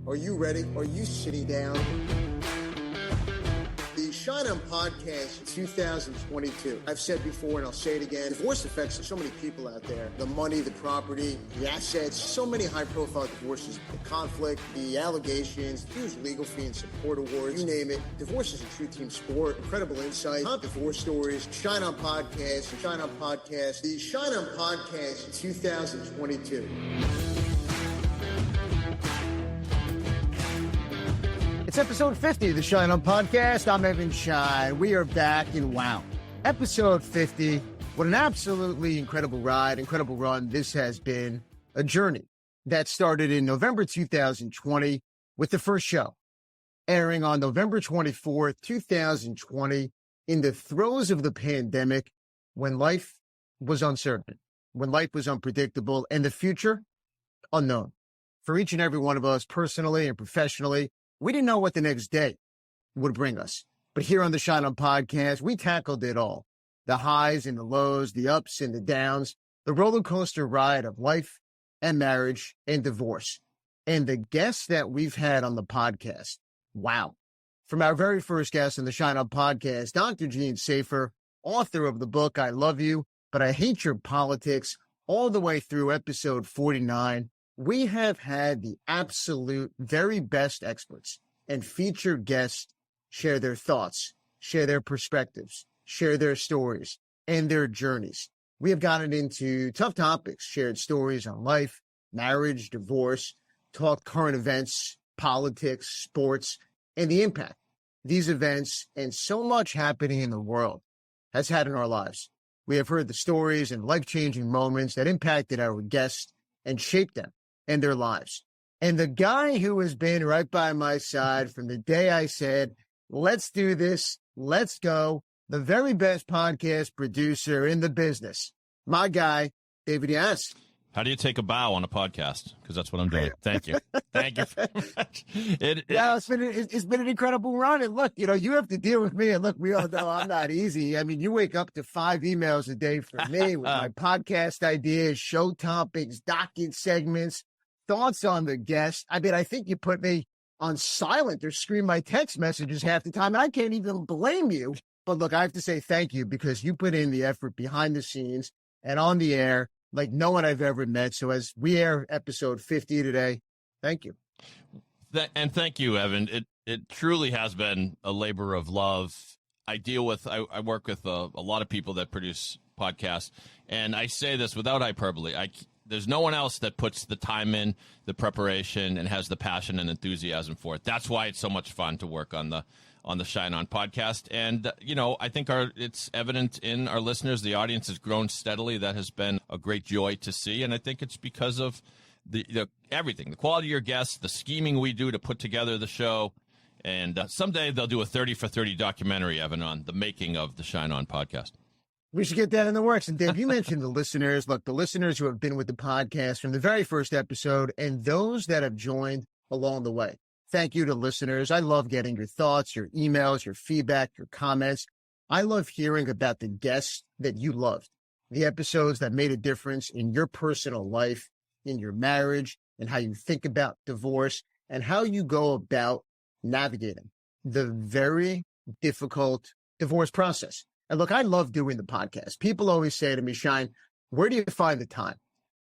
Are you ready? Are you sitting down? The Schein On podcast 2022. I've said before and I'll say it again. Divorce affects so many people out there. The money, the property, the assets, so many high-profile divorces, the conflict, the allegations, huge legal fee and support awards, you name it. Divorce is a true team sport. Incredible insight, top divorce stories. Schein On podcast, the Schein On podcast, the Schein On podcast 2022. It's episode 50 of the Schein On podcast. I'm Evan Schein. We are back in wow. Episode 50. What an absolutely incredible ride, incredible run. This has been a journey that started in November 2020 with the first show airing on November 24th, 2020 in the throes of the pandemic when life was uncertain, when life was unpredictable and the future unknown. For each and every one of us personally and professionally, we didn't know what the next day would bring us. But here on the Schein On podcast, we tackled it all. The highs and the lows, the ups and the downs, the roller coaster ride of life and marriage and divorce. And the guests that we've had on the podcast, wow. From our very first guest on the Schein On podcast, Dr. Gene Safer, author of the book, I Love You, But I Hate Your Politics, all the way through episode 49. We have had the absolute very best experts and featured guests share their thoughts, share their perspectives, share their stories and their journeys. We have gotten into tough topics, shared stories on life, marriage, divorce, talked current events, politics, sports, and the impact these events and so much happening in the world has had in our lives. We have heard the stories and life-changing moments that impacted our guests and shaped them and their lives. And the guy who has been right by my side from the day I said, let's do this, let's go, the very best podcast producer in the business, my guy, David Yass. How do you take a bow on a podcast? Because that's what I'm doing. Thank you. Thank you very much. It's been an incredible run. And look, you have to deal with me. And look, we all know I'm not easy. I mean, you wake up to 5 emails a day from me with my podcast ideas, show topics, docket segments, thoughts on the guest. I mean, I think you put me on silent or screen my text messages half the time. And I can't even blame you. But look, I have to say thank you because you put in the effort behind the scenes and on the air like no one I've ever met. So as we air episode 50 today, thank you. And thank you, Evan. It truly has been a labor of love. I work with a lot of people that produce podcasts, and I say this without hyperbole. There's no one else that puts the time in, the preparation, and has the passion and enthusiasm for it. That's why it's so much fun to work on the Schein On podcast. And, I think it's evident in our listeners. The audience has grown steadily. That has been a great joy to see. And I think it's because of the everything, the quality of your guests, the scheming we do to put together the show. And someday they'll do a 30 for 30 documentary, Evan, on the making of the Schein On podcast. We should get that in the works. And Dave, you mentioned the listeners. Look, the listeners who have been with the podcast from the very first episode and those that have joined along the way. Thank you to listeners. I love getting your thoughts, your emails, your feedback, your comments. I love hearing about the guests that you loved, the episodes that made a difference in your personal life, in your marriage, and how you think about divorce and how you go about navigating the very difficult divorce process. And look, I love doing the podcast. People always say to me, Schein, where do you find the time?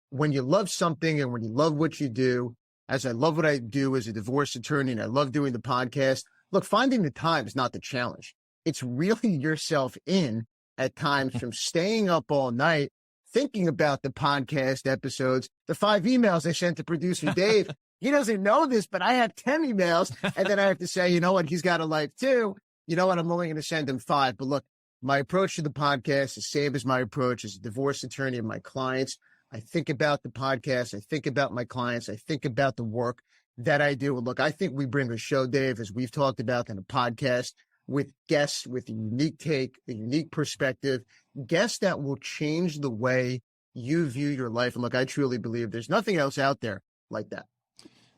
When you love something and when you love what you do, as I love what I do as a divorce attorney and I love doing the podcast, look, finding the time is not the challenge. It's reeling yourself in at times from staying up all night, thinking about the podcast episodes, the 5 emails I sent to producer Dave. He doesn't know this, but I have 10 emails. And then I have to say, you know what? He's got a life too. You know what? I'm only going to send him 5. But look, my approach to the podcast is the same as my approach as a divorce attorney and my clients. I think about the podcast. I think about my clients. I think about the work that I do. And look, I think we bring a show, Dave, as we've talked about in a podcast, with guests with a unique take, a unique perspective, guests that will change the way you view your life. And look, I truly believe there's nothing else out there like that.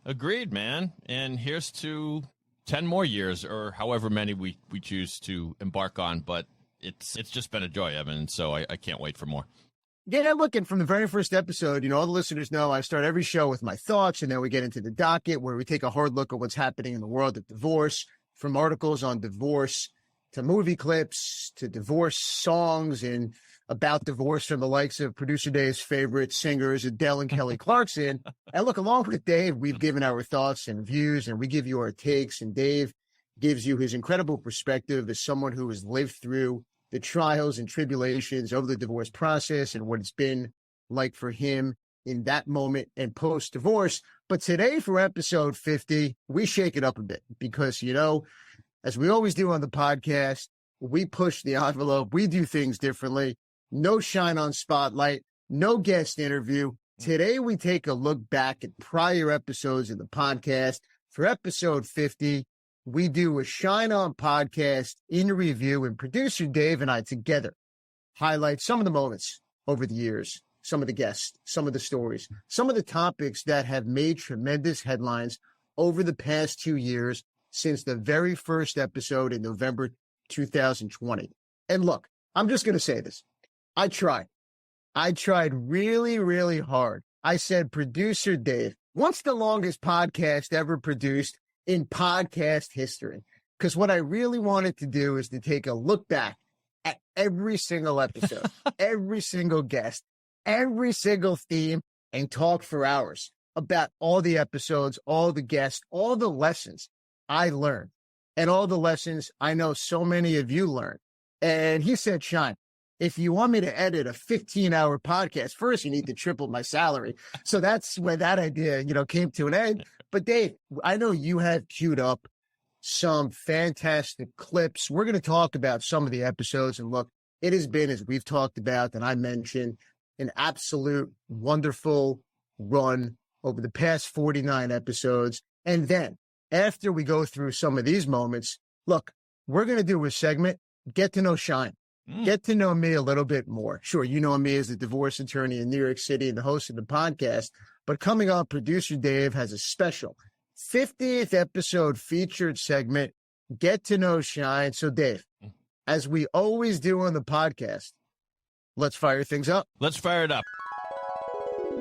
Agreed, man. And here's to 10 more years or however many we choose to embark on. But it's just been a joy, Evan. So I can't wait for more. Yeah, look, and from the very first episode, all the listeners know I start every show with my thoughts, and then we get into the docket where we take a hard look at what's happening in the world of divorce, from articles on divorce to movie clips to divorce songs and about divorce from the likes of producer Dave's favorite singers, Adele and Kelly Clarkson. And look, along with Dave, we've given our thoughts and views, and we give you our takes, and Dave gives you his incredible perspective as someone who has lived through the trials and tribulations of the divorce process and what it's been like for him in that moment and post-divorce. But today for episode 50, we shake it up a bit because, as we always do on the podcast, we push the envelope. We do things differently. No Schein On spotlight, no guest interview. Today, we take a look back at prior episodes of the podcast. For episode 50, we do a Schein On podcast in review, and producer Dave and I together highlight some of the moments over the years, some of the guests, some of the stories, some of the topics that have made tremendous headlines over the past 2 years since the very first episode in November 2020. And look, I'm just going to say this. I tried really, really hard. I said, producer Dave, what's the longest podcast ever produced in podcast history? Because what I really wanted to do is to take a look back at every single episode, every single guest, every single theme, and talk for hours about all the episodes, all the guests, all the lessons I learned, and all the lessons I know so many of you learned. And he said, Schein, if you want me to edit a 15-hour podcast, first you need to triple my salary. So that's where that idea, came to an end. But Dave, I know you have queued up some fantastic clips. We're going to talk about some of the episodes. And look, it has been, as we've talked about and I mentioned, an absolute wonderful run over the past 49 episodes. And then after we go through some of these moments, look, we're going to do a segment, Get to Know Schein. Get to know me a little bit more. Sure, you know me as a divorce attorney in New York City and the host of the podcast. But coming up, producer Dave has a special 50th episode featured segment, Get to Know Schein. So, Dave, as we always do on the podcast, let's fire things up. Let's fire it up.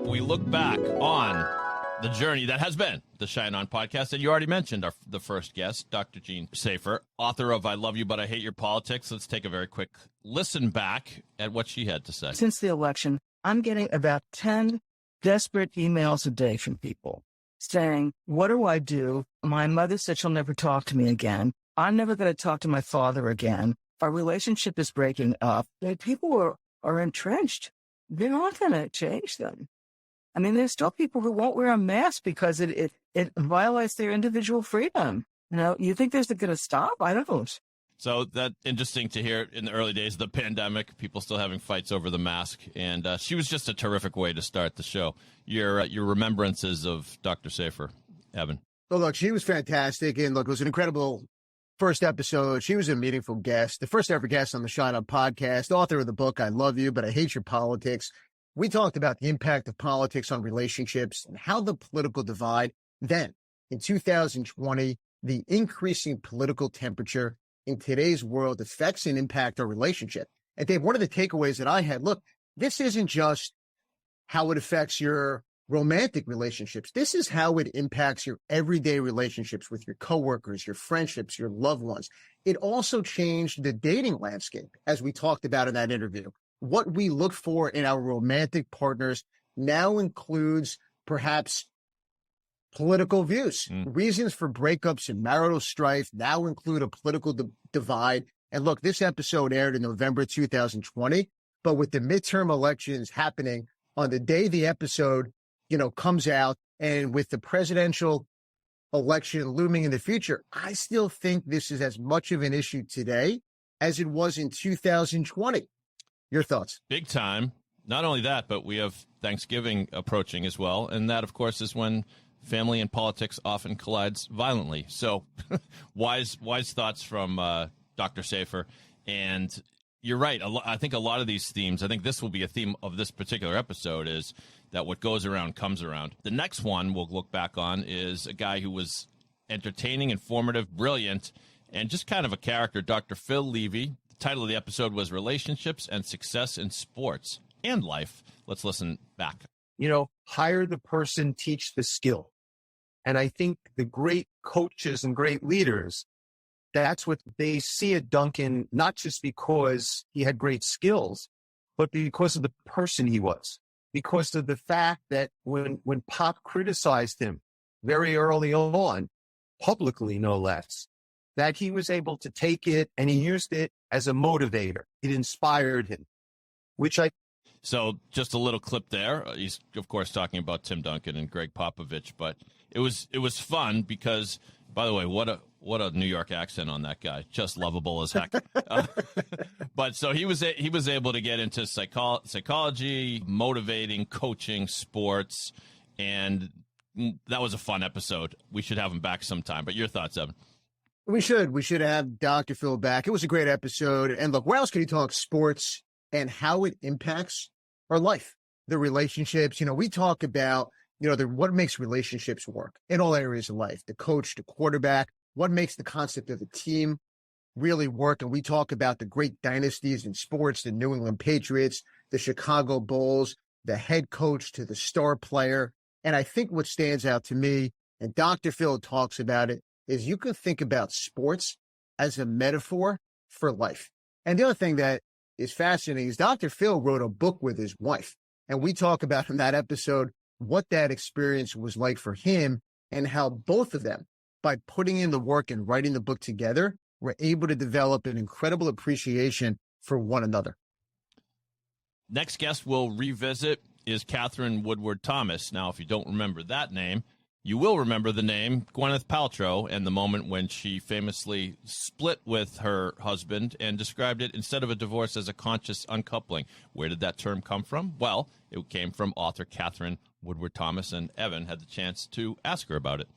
We look back on the journey that has been the Schein On podcast. And you already mentioned the first guest, Dr. Jean Safer, author of I Love You, But I Hate Your Politics. Let's take a very quick listen back at what she had to say. Since the election, I'm getting about 10 desperate emails a day from people saying, what do I do? My mother said she'll never talk to me again. I'm never going to talk to my father again. Our relationship is breaking up. People are entrenched. They're not going to change them. I mean, there's still people who won't wear a mask because it violates their individual freedom. You think there's going to stop? I don't. So that's interesting to hear in the early days of the pandemic, people still having fights over the mask. And she was just a terrific way to start the show. Your remembrances of Dr. Safer, Evan. Well, look, she was fantastic. And look, it was an incredible first episode. She was a meaningful guest, the first ever guest on the Schein On podcast, author of the book, I Love You, But I Hate Your Politics. We talked about the impact of politics on relationships and how the political divide, then in 2020, the increasing political temperature in today's world affects and impact our relationship. And Dave, one of the takeaways that I had, look, this isn't just how it affects your romantic relationships. This is how it impacts your everyday relationships with your coworkers, your friendships, your loved ones. It also changed the dating landscape, as we talked about in that interview. What we look for in our romantic partners now includes perhaps political views. Reasons for breakups and marital strife now include a political divide. And look, this episode aired in November 2020, but with the midterm elections happening on the day the episode, comes out, and with the presidential election looming in the future, I still think this is as much of an issue today as it was in 2020. Your thoughts? Big time. Not only that, but we have Thanksgiving approaching as well. And that, of course, is when family and politics often collides violently. So wise thoughts from Dr. Safer. And you're right. I think a lot of these themes, I think this will be a theme of this particular episode, is that what goes around comes around. The next one we'll look back on is a guy who was entertaining, informative, brilliant, and just kind of a character, Dr. Phil Levy. The title of the episode was Relationships and Success in Sports. and life. Let's listen back. Hire the person, teach the skill. And I think the great coaches and great leaders, that's what they see at Duncan, not just because he had great skills, but because of the person he was, because of the fact that when Pop criticized him very early on, publicly no less, that he was able to take it and he used it as a motivator. It inspired him, So just a little clip there. He's, of course, talking about Tim Duncan and Greg Popovich, but it was fun because, by the way, what a New York accent on that guy. Just lovable as heck. But so he was able to get into psychology, motivating, coaching, sports, and that was a fun episode. We should have him back sometime. But your thoughts, Evan? We should have Dr. Phil back. It was a great episode. And look, where else can he talk sports and how it impacts our life, the relationships? We talk about, what makes relationships work in all areas of life, the coach, the quarterback, what makes the concept of the team really work. And we talk about the great dynasties in sports, the New England Patriots, the Chicago Bulls, the head coach to the star player. And I think what stands out to me, and Dr. Phil talks about it, is you can think about sports as a metaphor for life. And the other thing that is fascinating is Dr. Phil wrote a book with his wife. And we talk about in that episode what that experience was like for him and how both of them, by putting in the work and writing the book together, were able to develop an incredible appreciation for one another. Next guest we'll revisit is Catherine Woodward Thomas. Now, if you don't remember that name, you will remember the name Gwyneth Paltrow and the moment when she famously split with her husband and described it, instead of a divorce, as a conscious uncoupling. Where did that term come from? Well, it came from author Catherine Woodward Thomas, and Evan had the chance to ask her about it.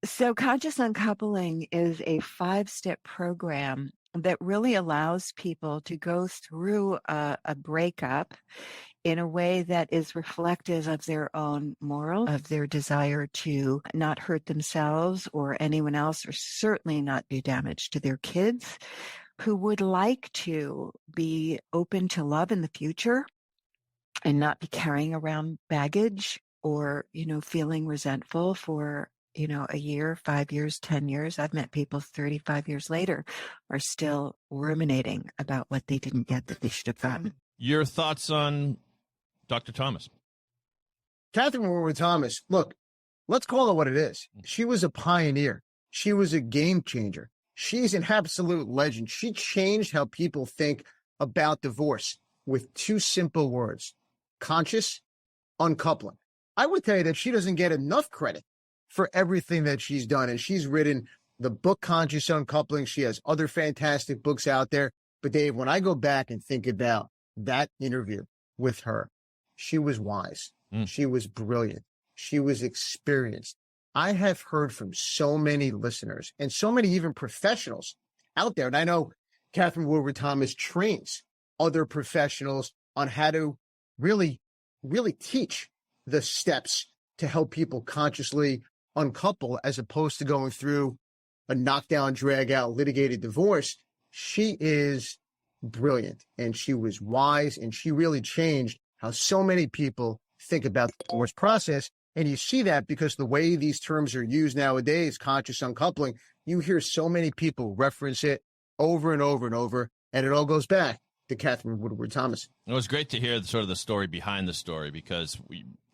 So conscious uncoupling is a 5-step program that really allows people to go through a breakup in a way that is reflective of their own moral, of their desire to not hurt themselves or anyone else, or certainly not do damage to their kids, who would like to be open to love in the future and not be carrying around baggage or, feeling resentful for a year, 5 years, 10 years. I've met people 35 years later are still ruminating about what they didn't get that they should have gotten. Your thoughts on Dr. Thomas? Catherine Woodward Thomas, look, let's call it what it is. She was a pioneer. She was a game changer. She's an absolute legend. She changed how people think about divorce with 2 simple words: conscious uncoupling. I would tell you that she doesn't get enough credit for everything that she's done. And she's written the book Conscious Uncoupling. She has other fantastic books out there. But Dave, when I go back and think about that interview with her, she was wise. She was brilliant. She was experienced. I have heard from so many listeners and so many even professionals out there. And I know Catherine Woodward Thomas trains other professionals on how to really teach the steps to help people consciously uncouple, as opposed to going through a knockdown, drag out, litigated divorce. She is brilliant, and she was wise, and she really changed how so many people think about the divorce process. And you see that because the way these terms are used nowadays, conscious uncoupling, you hear so many people reference it over and over and over, and it all goes back to Catherine Woodward Thomas. It was great to hear the story behind the story, because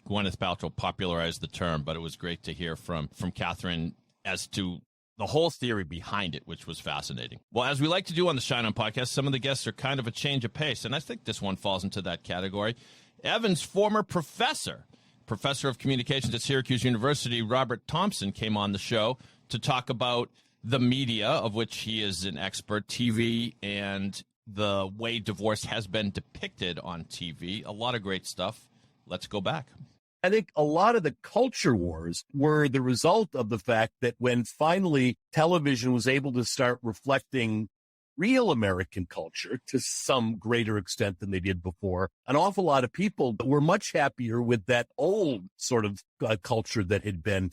Gwyneth Paltrow popularized the term, but it was great to hear from Catherine as to the whole theory behind it, which was fascinating. Well, as we like to do on the Schein On podcast, some of the guests are kind of a change of pace, and I think this one falls into that category. Evan's former professor of communications at Syracuse University, Robert Thompson, came on the show to talk about the media, of which he is an expert, TV, and the way divorce has been depicted on TV. A lot of great stuff. Let's go back. I think a lot of the culture wars were the result of the fact that when finally television was able to start reflecting real American culture to some greater extent than they did before, an awful lot of people were much happier with that old sort of culture that had been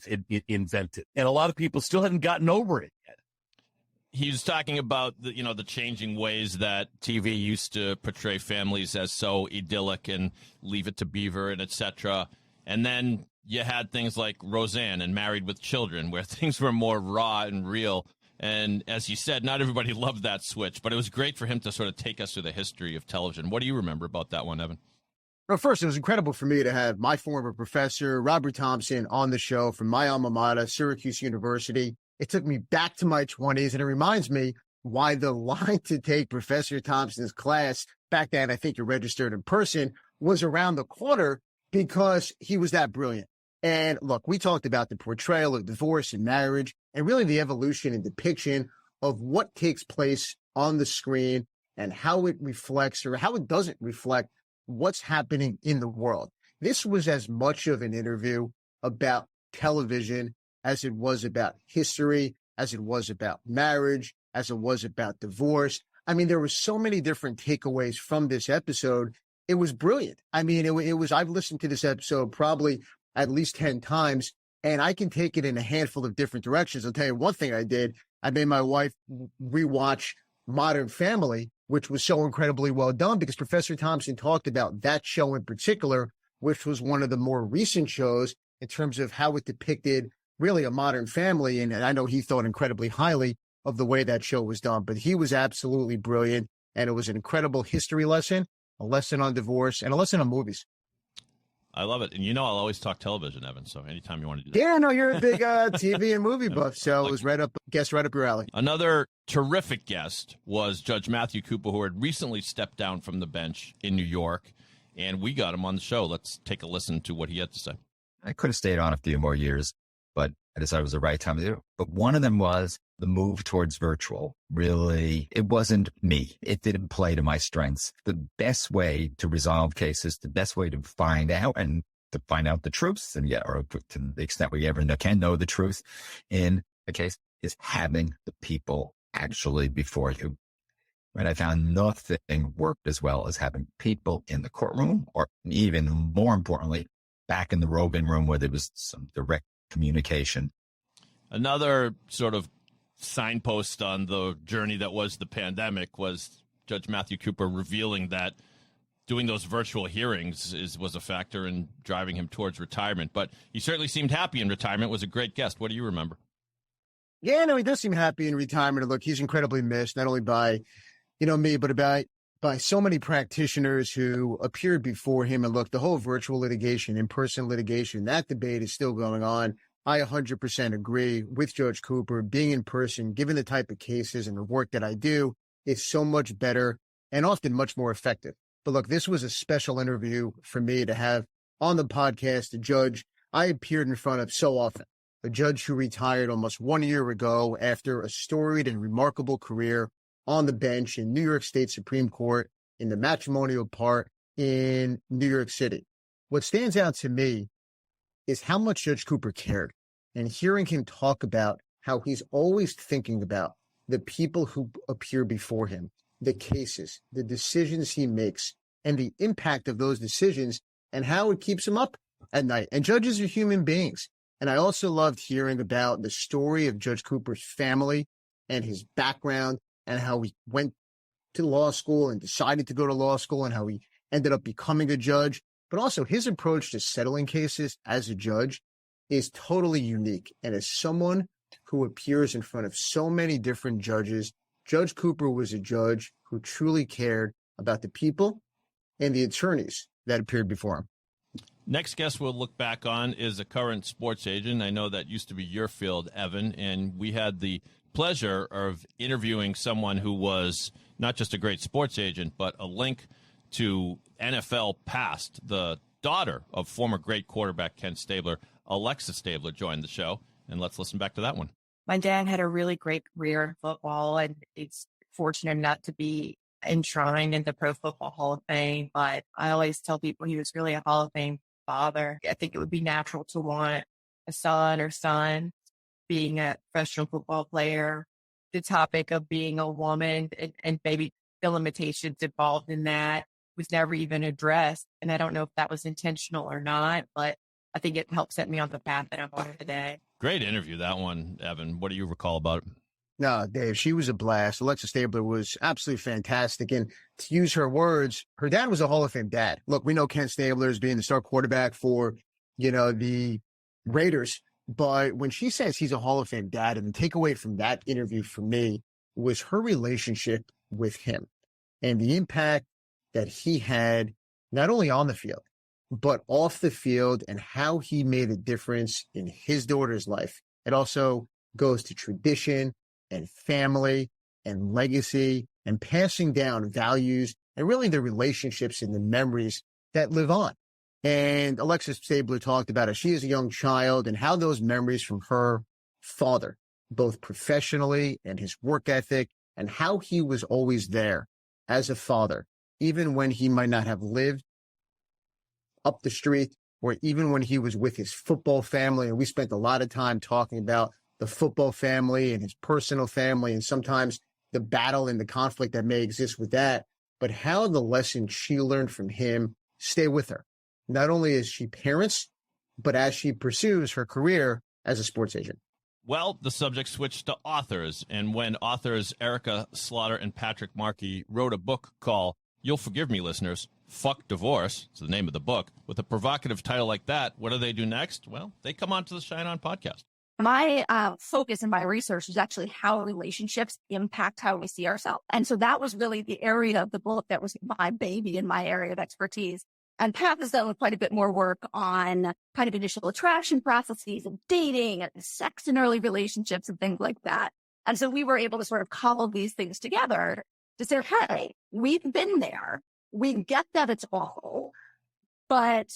invented. And a lot of people still hadn't gotten over it yet. he was talking about the changing ways that TV used to portray families as so idyllic and Leave It to Beaver and etc. And then you had things like Roseanne and Married with Children, where things were more raw and real. And as you said, not everybody loved that switch, but it was great for him to sort of take us through the history of television. What do you remember about that one, Evan? Well, first, it was incredible for me to have my former professor, Robert Thompson, on the show from my alma mater, Syracuse University. It took me back to my 20s, and it reminds me why the line to take Professor Thompson's class back then, I think you registered in person, was around the corner because he was that brilliant. And look, we talked about the portrayal of divorce and marriage and really the evolution and depiction of what takes place on the screen and how it reflects or how it doesn't reflect what's happening in the world. This was as much of an interview about television as it was about history, as it was about marriage, as it was about divorce. I mean, there were so many different takeaways from this episode. It was brilliant. I mean, it was, I've listened to this episode probably at least 10 times, and I can take it in a handful of different directions. I'll tell you one thing I did. I made my wife rewatch Modern Family, which was so incredibly well done because Professor Thompson talked about that show in particular, which was one of the more recent shows in terms of how it depicted really a modern family. And I know he thought incredibly highly of the way that show was done, but he was absolutely brilliant. And it was an incredible history lesson, a lesson on divorce, and a lesson on movies. I love it. And I'll always talk television, Evan, so anytime you want to do that. Yeah, no, you're a big TV and movie buff, so it was right up your alley. Another terrific guest was Judge Matthew Cooper, who had recently stepped down from the bench in New York, and we got him on the show. Let's take a listen to what he had to say. I could have stayed on a few more years, but I decided it was the right time to do it. But one of them was the move towards virtual. Really, it wasn't me. It didn't play to my strengths. The best way to resolve cases, the best way to find out the truths, and or to the extent we ever can know the truth in a case, is having the people actually before you. Right? I found nothing worked as well as having people in the courtroom, or even more importantly, back in the roving room where there was some direct communication. Another sort of signpost on the journey that was the pandemic was Judge Matthew Cooper revealing that doing those virtual hearings was a factor in driving him towards retirement. But he certainly seemed happy in retirement, was a great guest. What do you remember? Yeah, no, he does seem happy in retirement. Look, he's incredibly missed, not only by, me, but by so many practitioners who appeared before him. And look, the whole virtual litigation, in-person litigation, that debate is still going on. I 100% agree with Judge Cooper. Being in person, given the type of cases and the work that I do, is so much better and often much more effective. But look, this was a special interview for me to have on the podcast, a judge I appeared in front of so often, a judge who retired almost 1 year ago after a storied and remarkable career on the bench in New York State Supreme Court in the matrimonial part in New York City. What stands out to me is how much Judge Cooper cared, and hearing him talk about how he's always thinking about the people who appear before him, the cases, the decisions he makes, and the impact of those decisions and how it keeps him up at night. And judges are human beings. And I also loved hearing about the story of Judge Cooper's family and his background and how he went to law school and decided to go to law school and how he ended up becoming a judge. But also his approach to settling cases as a judge is totally unique. And as someone who appears in front of so many different judges, Judge Cooper was a judge who truly cared about the people and the attorneys that appeared before him. Next guest we'll look back on is a current sports agent. I know that used to be your field, Evan, and we had the pleasure of interviewing someone who was not just a great sports agent, but a link to NFL past. The daughter of former great quarterback Ken Stabler, Alexa Stabler, joined the show, and let's listen back to that one. My dad had a really great career in football, and he's fortunate enough to be enshrined in the Pro Football Hall of Fame. But I always tell people he was really a Hall of Fame father. I think it would be natural to want a son being a professional football player. The topic of being a woman and maybe the limitations involved in that was never even addressed. And I don't know if that was intentional or not, but I think it helped set me on the path that I'm on today. Great interview, that one, Evan. What do you recall about it? No, Dave, she was a blast. Alexa Stabler was absolutely fantastic. And to use her words, her dad was a Hall of Fame dad. Look, we know Ken Stabler as being the star quarterback for, the Raiders. But when she says he's a Hall of Fame dad, and the takeaway from that interview for me was her relationship with him and the impact that he had not only on the field, but off the field, and how he made a difference in his daughter's life. It also goes to tradition and family and legacy and passing down values and really the relationships and the memories that live on. And Alexa Stabler talked about it. She is a young child and how those memories from her father, both professionally and his work ethic, and how he was always there as a father, even when he might not have lived up the street, or even when he was with his football family. And we spent a lot of time talking about the football family and his personal family, and sometimes the battle and the conflict that may exist with that, but how the lessons she learned from him stay with her, not only as she parents, but as she pursues her career as a sports agent. Well, the subject switched to authors, and when authors Erica Slaughter and Patrick Markey wrote a book called, you'll forgive me, listeners, Fuck Divorce, it's the name of the book, with a provocative title like that, what do they do next? Well, they come on to the Schein On podcast. My focus in my research is actually how relationships impact how we see ourselves. And so that was really the area of the book that was my baby in my area of expertise. And Pat has done quite a bit more work on kind of initial attraction processes and dating and sex in early relationships and things like that. And so we were able to sort of cobble these things together to say, hey, we've been there. We get that it's awful, but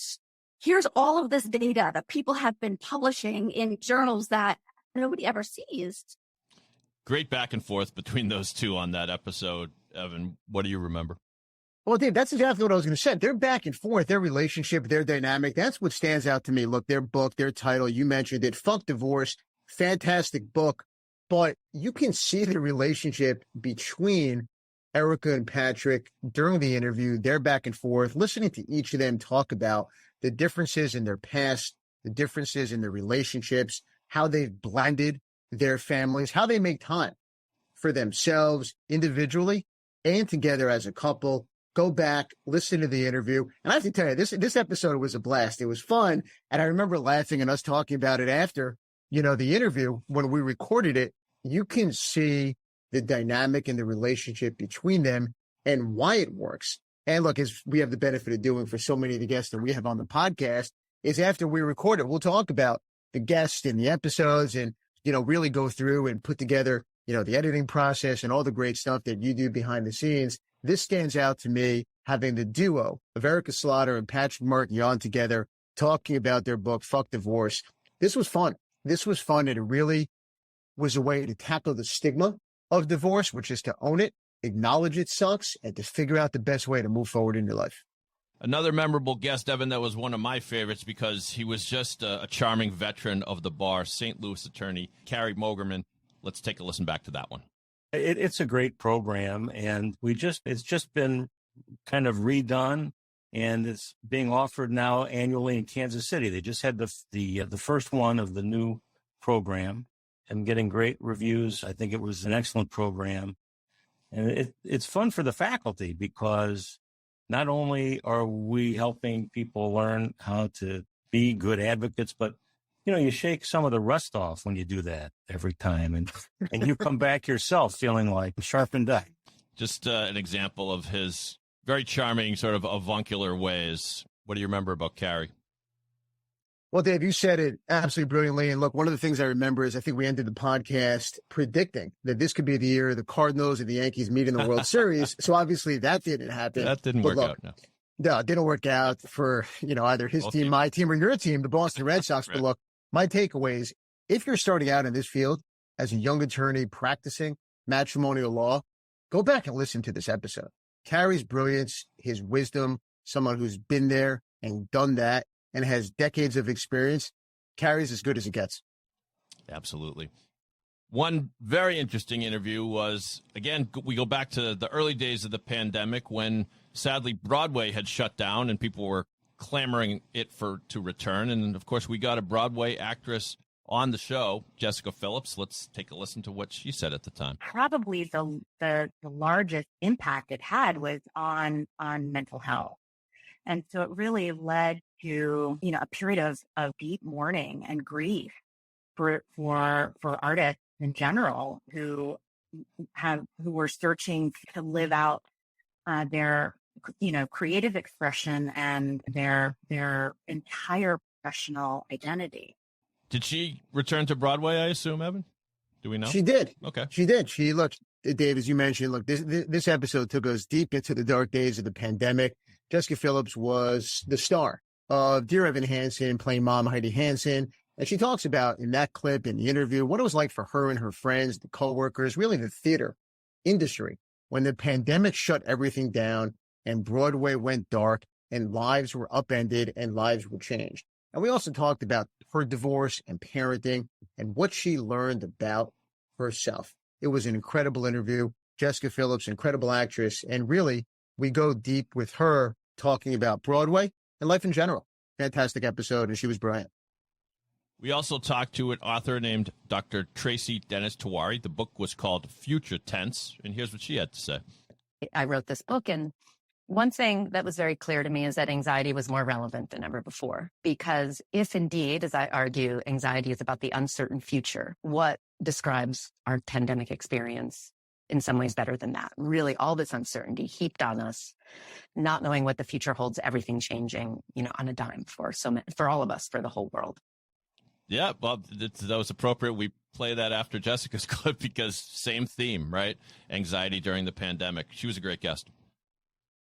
here's all of this data that people have been publishing in journals that nobody ever sees. Great back and forth between those two on that episode. Evan, what do you remember? Well, Dave, that's exactly what I was going to say. They're back and forth, their relationship, their dynamic. That's what stands out to me. Look, their book, their title, you mentioned it, Fuck Divorce, fantastic book. But you can see the relationship between Erica and Patrick during the interview. They're back and forth, listening to each of them talk about the differences in their past, the differences in their relationships, how they've blended their families, how they make time for themselves individually and together as a couple. Go back, listen to the interview. And I have to tell you, this episode was a blast. It was fun. And I remember laughing and us talking about it after, the interview. When we recorded it, you can see the dynamic and the relationship between them and why it works. And look, as we have the benefit of doing for so many of the guests that we have on the podcast, is after we record it, we'll talk about the guests and the episodes and, really go through and put together, the editing process and all the great stuff that you do behind the scenes. This stands out to me, having the duo of Erica Slaughter and Patrick Markey on together, talking about their book, Fuck Divorce. This was fun. And it really was a way to tackle the stigma of divorce, which is to own it, acknowledge it sucks, and to figure out the best way to move forward in your life. Another memorable guest, Evan, that was one of my favorites because he was just a charming veteran of the bar, St. Louis attorney Carrie Mogerman. Let's take a listen back to that one. It's a great program, and it's just been kind of redone, and it's being offered now annually in Kansas City. They just had the first one of the new program and getting great reviews. I think it was an excellent program. And it's fun for the faculty because not only are we helping people learn how to be good advocates, but you shake some of the rust off when you do that every time, and you come back yourself feeling like sharpened die. Just an example of his very charming sort of avuncular ways. What do you remember about Carrie? Well, Dave, you said it absolutely brilliantly. And look, one of the things I remember is I think we ended the podcast predicting that this could be the year the Cardinals and the Yankees meet in the World Series. So obviously that didn't happen. That didn't work out, no. No, it didn't work out for, either his team, my team, or your team, the Boston Red Sox. Right. But look, my takeaway is if you're starting out in this field as a young attorney practicing matrimonial law, go back and listen to this episode. Carrie's brilliance, his wisdom, someone who's been there and done that and has decades of experience. Carrie's as good as it gets. Absolutely. One very interesting interview was, again, we go back to the early days of the pandemic when sadly Broadway had shut down and people were clamoring to return. And of course, we got a Broadway actress on the show, Jessica Phillips. Let's take a listen to what she said at the time. Probably the largest impact it had was on mental health. And so it really led to, a period of deep mourning and grief for artists in general who were searching to live out their creative expression and their entire professional identity. Did she return to Broadway, I assume, Evan? Do we know? She did. Okay. She did. Dave, as you mentioned, look, this episode took us deep into the dark days of the pandemic. Jessica Phillips was the star of Dear Evan Hansen, playing Mom Heidi Hansen. And she talks about in that clip, in the interview, what it was like for her and her friends, the coworkers, really the theater industry, when the pandemic shut everything down and Broadway went dark and lives were upended and lives were changed. And we also talked about her divorce and parenting and what she learned about herself. It was an incredible interview. Jessica Phillips, incredible actress. And really, we go deep with her talking about Broadway and life in general. Fantastic episode, and she was brilliant. We also talked to an author named Dr. Tracy Dennis Tawari. The book was called Future Tense, and here's what she had to say. I wrote this book, and one thing that was very clear to me is that anxiety was more relevant than ever before. Because if indeed, as I argue, anxiety is about the uncertain future, what describes our pandemic experience in some ways better than that? Really, all this uncertainty heaped on us, not knowing what the future holds, everything changing, on a dime for all of us, for the whole world. Yeah, well, that was appropriate. We play that after Jessica's clip because same theme, right? Anxiety during the pandemic. She was a great guest.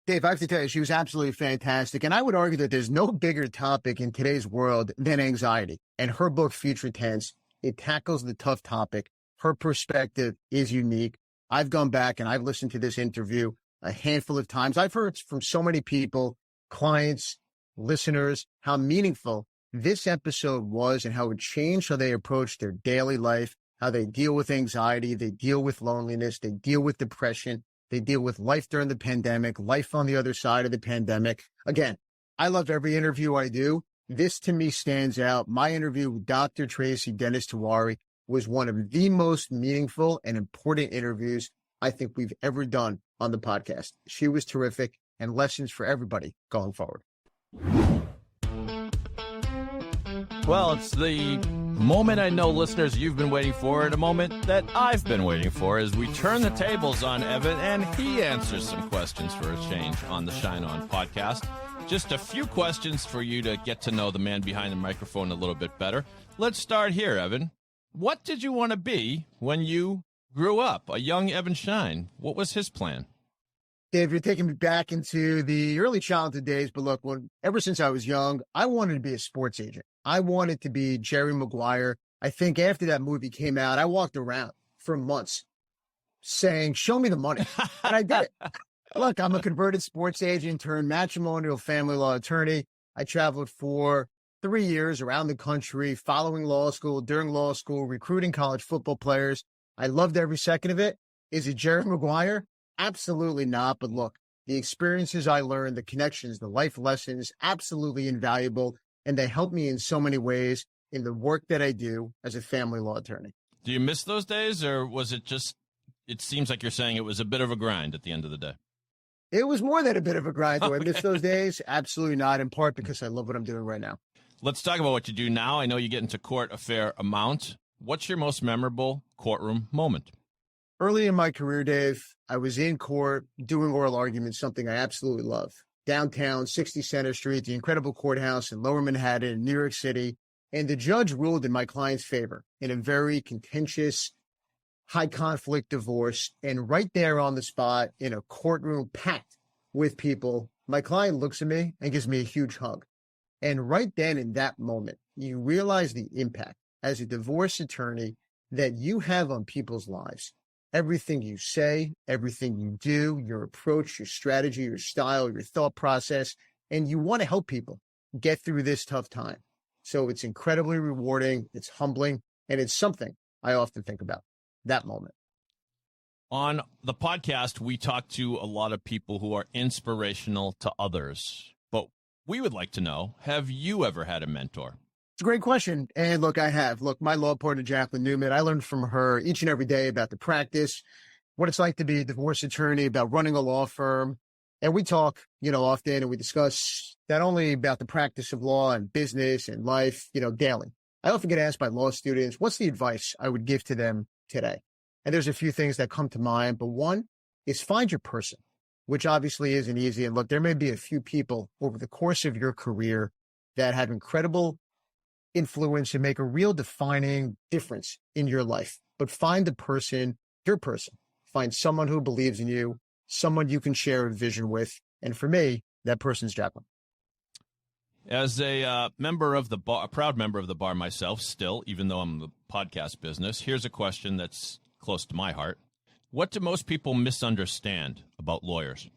Dave, I have to tell you, she was absolutely fantastic. And I would argue that there's no bigger topic in today's world than anxiety. And her book, Future Tense, it tackles the tough topic. Her perspective is unique. I've gone back and I've listened to this interview a handful of times. I've heard from so many people, clients, listeners, how meaningful this episode was and how it changed how they approach their daily life, how they deal with anxiety, they deal with loneliness, they deal with depression, they deal with life during the pandemic, life on the other side of the pandemic. Again, I love every interview I do. This to me stands out. My interview with Dr. Tracy Dennis Tawari was one of the most meaningful and important interviews I think we've ever done on the podcast. She was terrific, and lessons for everybody going forward. Well, it's the moment I know, listeners, you've been waiting for, and a moment that I've been waiting for as we turn the tables on Evan and he answers some questions for a change on the Schein On podcast. Just a few questions for you to get to know the man behind the microphone a little bit better. Let's start here, Evan. What did you want to be when you grew up? A young Evan Schein. What was his plan? Dave, you're taking me back into the early childhood days, but look, ever since I was young, I wanted to be a sports agent. I wanted to be Jerry Maguire. I think after that movie came out, I walked around for months saying, show me the money. And I did it. Look, I'm a converted sports agent turned matrimonial family law attorney. I traveled for 3 years around the country, following law school, during law school, recruiting college football players. I loved every second of it. Is it Jerry Maguire? Absolutely not. But look, the experiences I learned, the connections, the life lessons, absolutely invaluable. And they help me in so many ways in the work that I do as a family law attorney. Do you miss those days, or was it just, it seems like you're saying it was a bit of a grind at the end of the day? It was more than a bit of a grind. Do I miss Okay. those days? Absolutely not, in part because I love what I'm doing right now. Let's talk about what you do now. I know you get into court a fair amount. What's your most memorable courtroom moment? Early in my career, Dave, I was in court doing oral arguments, something I absolutely love. Downtown, 60 Center Street, the incredible courthouse in Lower Manhattan, in New York City. And the judge ruled in my client's favor in a very contentious, high conflict divorce. And right there on the spot in a courtroom packed with people, my client looks at me and gives me a huge hug. And right then in that moment, you realize the impact as a divorce attorney that you have on people's lives. Everything you say, everything you do, your approach, your strategy, your style, your thought process, and you want to help people get through this tough time. So it's incredibly rewarding, it's humbling, and it's something I often think about, that moment. On the podcast, we talk to a lot of people who are inspirational to others. But we would like to know, have you ever had a mentor? It's a great question. And look, my law partner, Jacqueline Newman, I learned from her each and every day about the practice, what it's like to be a divorce attorney, about running a law firm. And we talk, often, and we discuss not only about the practice of law and business and life, daily. I often get asked by law students, what's the advice I would give to them today? And there's a few things that come to mind, but one is find your person, which obviously isn't easy. And look, there may be a few people over the course of your career that have incredible influence and make a real defining difference in your life. But find the person, your person. Find someone who believes in you, someone you can share a vision with. And for me, that person's Jacqueline. As a member of the bar, a proud member of the bar myself, still, even though I'm in the podcast business, here's a question that's close to my heart. What do most people misunderstand about lawyers?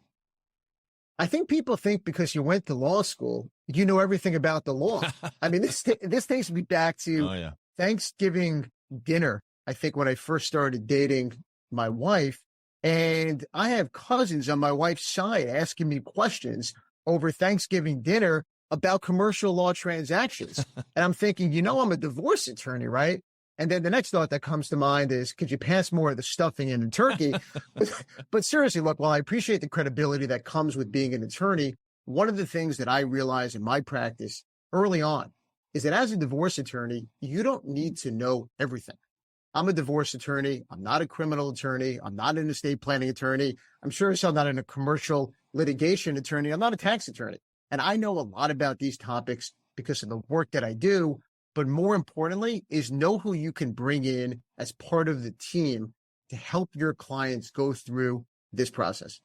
I think people think because you went to law school, you know everything about the law. I mean, this takes me back to Thanksgiving dinner, I think, when I first started dating my wife. And I have cousins on my wife's side asking me questions over Thanksgiving dinner about commercial law transactions. And I'm thinking, I'm a divorce attorney, right? And then the next thought that comes to mind is, could you pass more of the stuffing in the turkey? But seriously, look, while I appreciate the credibility that comes with being an attorney, one of the things that I realized in my practice early on is that as a divorce attorney, you don't need to know everything. I'm a divorce attorney. I'm not a criminal attorney. I'm not an estate planning attorney. I'm sure as hell not a commercial litigation attorney. I'm not a tax attorney. And I know a lot about these topics because of the work that I do. But more importantly is know who you can bring in as part of the team to help your clients go through this process.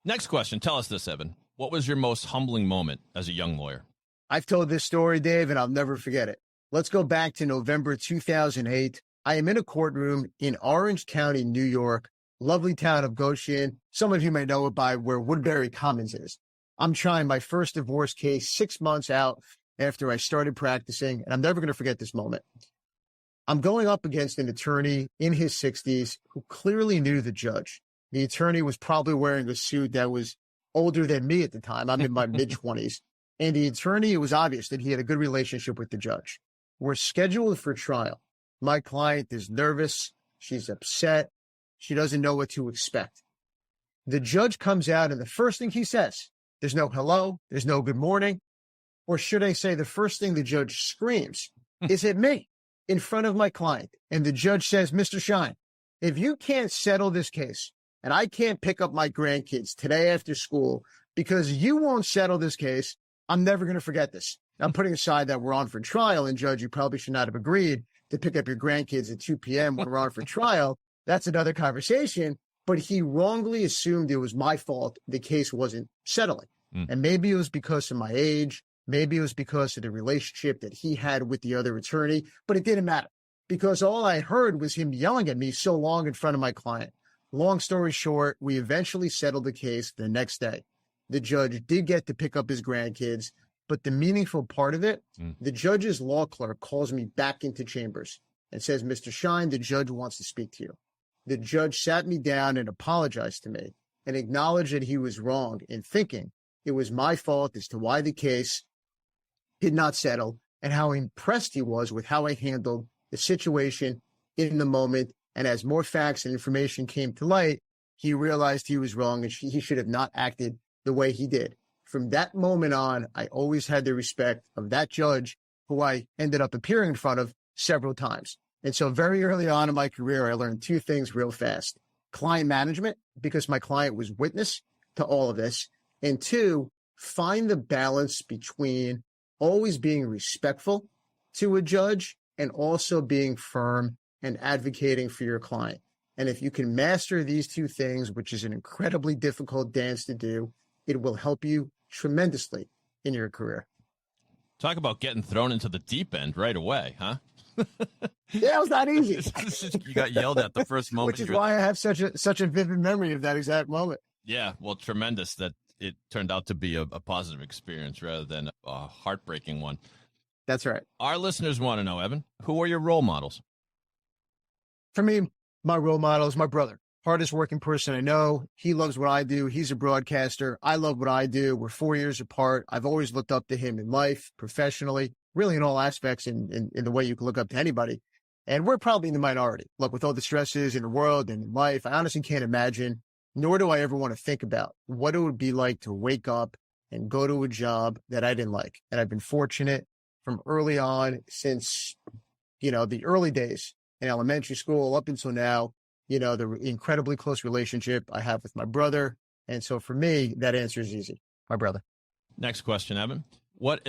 Next question. Tell us this, Evan. What was your most humbling moment as a young lawyer? I've told this story, Dave, and I'll never forget it. Let's go back to November 2008. I am in a courtroom in Orange County, New York, lovely town of Goshen. Some of you may know it by where Woodbury Commons is. I'm trying my first divorce case 6 months out after I started practicing, and I'm never going to forget this moment. I'm going up against an attorney in his 60s who clearly knew the judge. The attorney was probably wearing a suit that was older than me at the time. I'm in my mid-20s. And the attorney, it was obvious that he had a good relationship with the judge. We're scheduled for trial. My client is nervous. She's upset. She doesn't know what to expect. The judge comes out, and the first thing he says, there's no hello, there's no good morning. Or should I say the first thing the judge screams is at me in front of my client. And the judge says, Mr. Schein, if you can't settle this case and I can't pick up my grandkids today after school because you won't settle this case, I'm never going to forget this. I'm putting aside that we're on for trial, and Judge, you probably should not have agreed to pick up your grandkids at 2 p.m. when we're on for trial. That's another conversation. But he wrongly assumed it was my fault the case wasn't settling. And maybe it was because of my age. Maybe it was because of the relationship that he had with the other attorney, but it didn't matter because all I heard was him yelling at me so long in front of my client. Long story short, we eventually settled the case the next day. The judge did get to pick up his grandkids, but the meaningful part of it, the judge's law clerk calls me back into chambers and says, Mr. Schein, the judge wants to speak to you. The judge sat me down and apologized to me and acknowledged that he was wrong in thinking it was my fault as to why the case did not settle and how impressed he was with how I handled the situation in the moment. And as more facts and information came to light, he realized he was wrong and he should have not acted the way he did. From that moment on, I always had the respect of that judge who I ended up appearing in front of several times. And so very early on in my career, I learned two things real fast. Client management, because my client was witness to all of this. And two, find the balance between always being respectful to a judge and also being firm and advocating for your client. And if you can master these two things, which is an incredibly difficult dance to do, it will help you tremendously in your career. Talk about getting thrown into the deep end right away, huh? Yeah, it was not easy. You got yelled at the first moment. Which is why I have such a vivid memory of that exact moment. Yeah, well, tremendous that it turned out to be a positive experience rather than a heartbreaking one. That's right. Our listeners want to know, Evan, who are your role models? For me, my role model is my brother. Hardest working person I know. He loves what I do. He's a broadcaster. I love what I do. We're 4 years apart. I've always looked up to him in life, professionally. really in all aspects in the way you can look up to anybody. And we're probably in the minority. Look, with all the stresses in the world and in life, I honestly can't imagine, nor do I ever want to think about what it would be like to wake up and go to a job that I didn't like. And I've been fortunate from early on since, the early days in elementary school up until now, the incredibly close relationship I have with my brother. And so for me, that answer is easy. My brother. Next question, Evan. What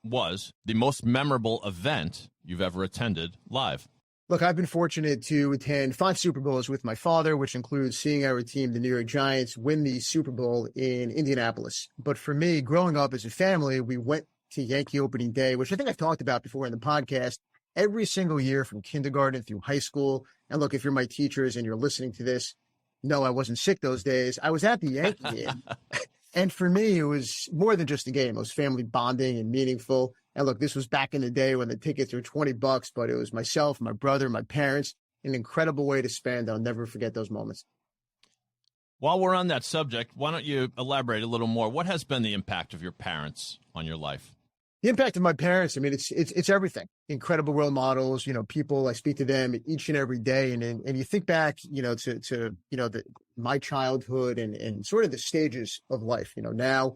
was the most memorable event you've ever attended live? Look, I've been fortunate to attend 5 Super Bowls with my father, which includes seeing our team, the New York Giants, win the Super Bowl in Indianapolis. But for me, growing up as a family, we went to Yankee opening day, which I think I've talked about before in the podcast, every single year from kindergarten through high school. And look, if you're my teachers and you're listening to this, no, I wasn't sick those days. I was at the Yankee game. And for me, it was more than just a game. It was family bonding and meaningful. And look, this was back in the day when the tickets were $20, but it was myself, my brother, my parents, an incredible way to spend. I'll never forget those moments. While we're on that subject, why don't you elaborate a little more? What has been the impact of your parents on your life? The impact of my parents, I mean, it's everything. Incredible role models, people, I speak to them each and every day. And you think back, to my childhood and sort of the stages of life, now,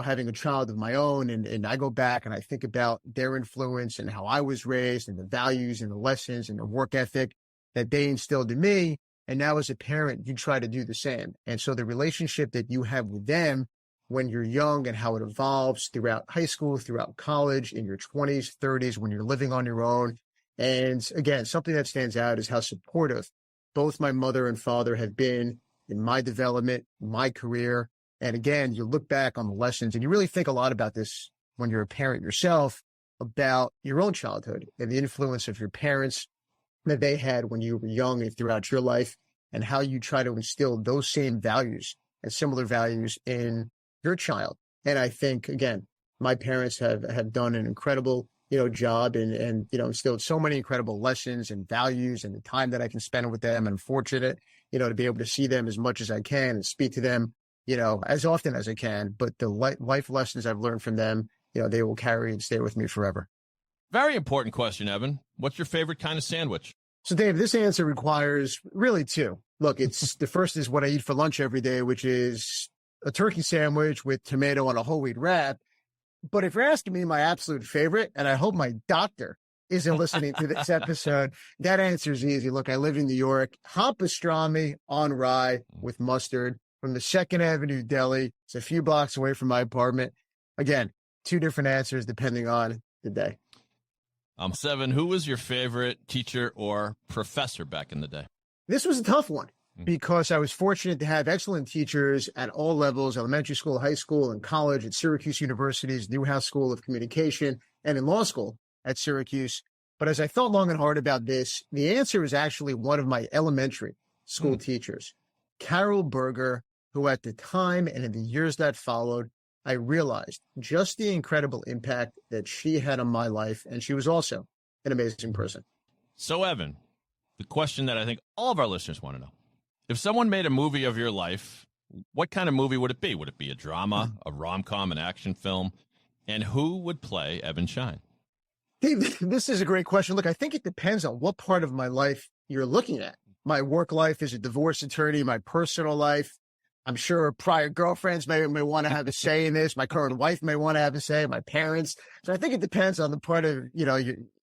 having a child of my own, and I go back and I think about their influence and how I was raised and the values and the lessons and the work ethic that they instilled in me. And now as a parent, you try to do the same. And so the relationship that you have with them when you're young and how it evolves throughout high school, throughout college, in your 20s, 30s, when you're living on your own. And again, something that stands out is how supportive both my mother and father have been in my development, my career. And again, you look back on the lessons and you really think a lot about this when you're a parent yourself, about your own childhood and the influence of your parents that they had when you were young and throughout your life, and how you try to instill those same values and similar values in your child. And I think, again, my parents have done an incredible, job and instilled so many incredible lessons and values, and the time that I can spend with them. And I'm fortunate, to be able to see them as much as I can and speak to them, as often as I can. But the life lessons I've learned from them, they will carry and stay with me forever. Very important question, Evan. What's your favorite kind of sandwich? So, Dave, this answer requires really 2. Look, the first is what I eat for lunch every day, which is a turkey sandwich with tomato on a whole wheat wrap. But if you're asking me my absolute favorite, and I hope my doctor isn't listening to this episode, that answer is easy. Look, I live in New York. Hot pastrami on rye with mustard from the 2nd Avenue Deli. It's a few blocks away from my apartment. Again, 2 different answers depending on the day. 7, who was your favorite teacher or professor back in the day? This was a tough one because I was fortunate to have excellent teachers at all levels, elementary school, high school, and college at Syracuse University's Newhouse School of Communication, and in law school at Syracuse. But as I thought long and hard about this, the answer is actually one of my elementary school teachers, Carol Berger, who at the time and in the years that followed, I realized just the incredible impact that she had on my life. And she was also an amazing person. So, Evan, the question that I think all of our listeners want to know, if someone made a movie of your life, what kind of movie would it be? Would it be a drama, a rom-com, an action film? And who would play Evan Schein? Dave, this is a great question. Look, I think it depends on what part of my life you're looking at. My work life as a divorce attorney, my personal life. I'm sure prior girlfriends may want to have a say in this. My current wife may want to have a say, my parents. So I think it depends on the part of,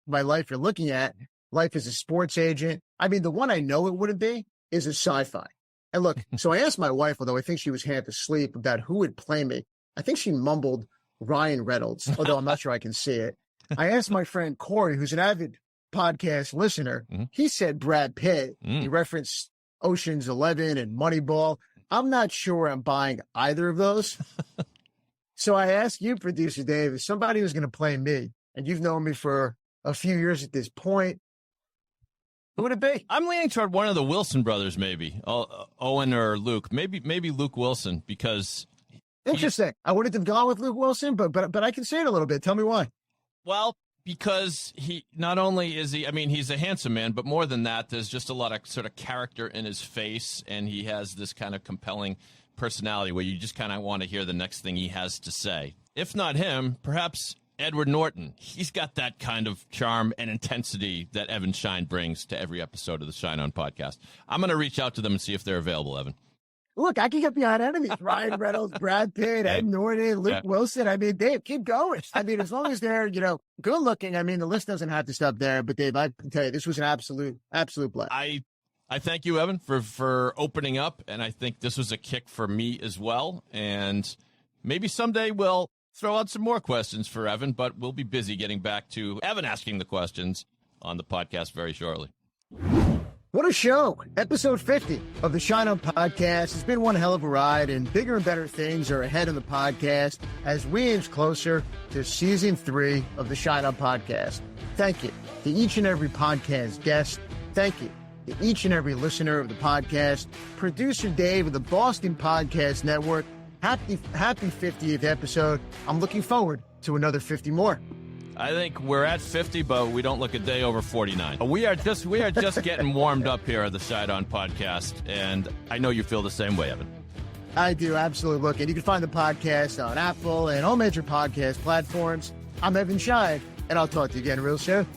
my life you're looking at. Life as a sports agent. I mean, the one I know it wouldn't be is a sci-fi. And look, so I asked my wife, although I think she was half asleep, about who would play me. I think she mumbled Ryan Reynolds, although I'm not sure I can see it. I asked my friend Corey, who's an avid podcast listener. He said Brad Pitt. He referenced Ocean's 11 and Moneyball. I'm not sure I'm buying either of those. So I asked you, producer Dave, if somebody was going to play me, and you've known me for a few years at this point, who would it be? I'm leaning toward one of the Wilson brothers, maybe Owen or Luke. Maybe Luke Wilson, because interesting. I wouldn't have gone with Luke Wilson, but I can say it a little bit. Tell me why. Well, because he not only is he, I mean, he's a handsome man, but more than that, there's just a lot of sort of character in his face, and he has this kind of compelling personality where you just kind of want to hear the next thing he has to say. If not him, perhaps Edward Norton, he's got that kind of charm and intensity that Evan Schein brings to every episode of the Schein On podcast. I'm going to reach out to them and see if they're available, Evan. Look, I can get behind enemies. Ryan Reynolds, Brad Pitt, Ed Norton, Luke Wilson. I mean, Dave, keep going. I mean, as long as they're, good looking, I mean, the list doesn't have to stop there. But Dave, I can tell you, this was an absolute blast. I thank you, Evan, for opening up. And I think this was a kick for me as well. And maybe someday we'll throw out some more questions for Evan, but we'll be busy getting back to Evan asking the questions on the podcast very shortly. What a show. Episode 50 of the Schein On podcast has been one hell of a ride, and bigger and better things are ahead of the podcast as we inch closer to season 3 of the Schein On podcast. Thank you to each and every podcast guest. Thank you to each and every listener of the podcast. Producer Dave of the Boston Podcast Network. Happy 50th episode. I'm looking forward to another 50 more. I think we're at 50, but we don't look a day over 49. We are just getting warmed up here at the Schein On podcast, and I know you feel the same way, Evan. I do, absolutely. Look, and you can find the podcast on Apple and all major podcast platforms. I'm Evan Schein, and I'll talk to you again real soon.